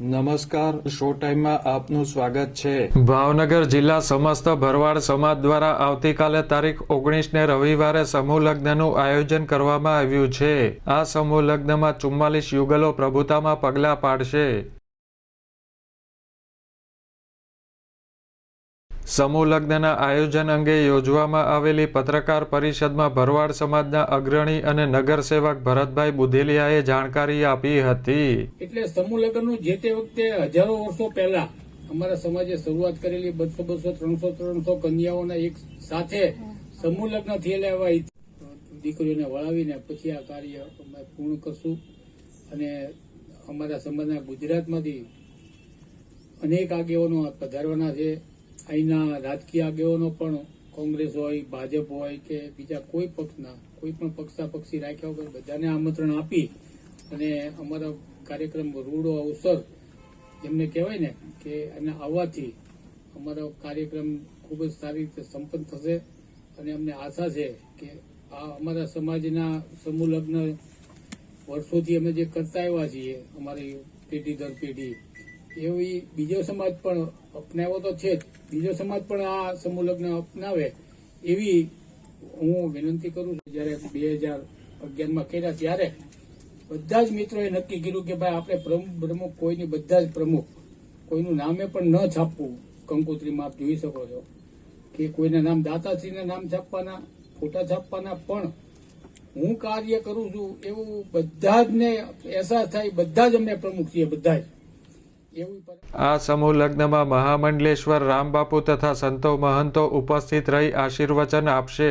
નમસ્કાર, શો ટાઈમમાં આપનું સ્વાગત છે। ભાવનગર જિલ્લા સમસ્ત ભરવાડ સમાજ દ્વારા આવતીકાલે તારીખ 19ને રવિવારે સમૂહ લગ્નનું આયોજન કરવામાં આવ્યું છે। આ સમૂહ લગ્નમાં 44 યુગલો પ્રભુતામાં પગલાં પાડશે। સમૂહ લગ્નના આયોજન અંગે યોજવામાં આવેલી પત્રકાર પરિષદમાં ભરવાડ સમાજના અગ્રણી અને નગરસેવક ભરતભાઈ બુધેલિયાએ જાણકારી આપી હતી। એટલે સમૂહ લગ્નનું જે તે વખતે હજારો વર્ષો પહેલા અમારા સમાજે શરૂઆત કરેલી 200, 300 કન્યાઓના એક સાથે સમૂહ લગ્ન થયેલા એવા દીકરીઓને વળાવીને પછી આ કાર્ય અમે પૂર્ણ કરશું। અને અમારા સમાજના ગુજરાતમાંથી અનેક આગેવાનો પધારવાના છે। અહીંના રાજકીય આગેવાનો પણ કોંગ્રેસ હોય, ભાજપ હોય કે બીજા કોઈ પક્ષના કોઈ પણ પક્ષી રાખ્યા વગર બધાને આમંત્રણ આપી અને અમારો કાર્યક્રમ રૂડો અવસર જેમને કહેવાય ને કે એને આવવાથી અમારો કાર્યક્રમ ખૂબ જ સારી રીતે સંપન્ન થશે। અને અમને આશા છે કે આ અમારા સમાજના સમૂહ લગ્ન વર્ષોથી અમે જે કરતા આવ્યા છીએ અમારી પેઢી દર પેઢી એવી બીજો સમાજ પણ અપનાવ્યો તો છે જ, બીજો સમાજ પણ આ સમૂહ લગ્ન અપનાવે એવી હું વિનંતી કરું છું। જયારે 2011માં કર્યા ત્યારે બધા જ મિત્રોએ નક્કી કર્યું કે ભાઈ આપણે પ્રમુખ કોઈની બધા જ પ્રમુખ કોઈનું નામે પણ ન છાપવું। કંકોત્રીમાં આપ જોઈ શકો છો કે કોઈના નામ દાતાશ્રીના નામ છાપવાના, ફોટા છાપવાના, પણ હું કાર્ય કરું છું એવું બધા જ ને અહેસાસ થાય, બધા જ અમને પ્રમુખ છીએ બધા જ। આ સમૂહ લગ્નમાં મહામંડલેશ્વર રામબાપુ તથા સંતો મહંતો ઉપસ્થિત રહી આશીર્વચન આપશે।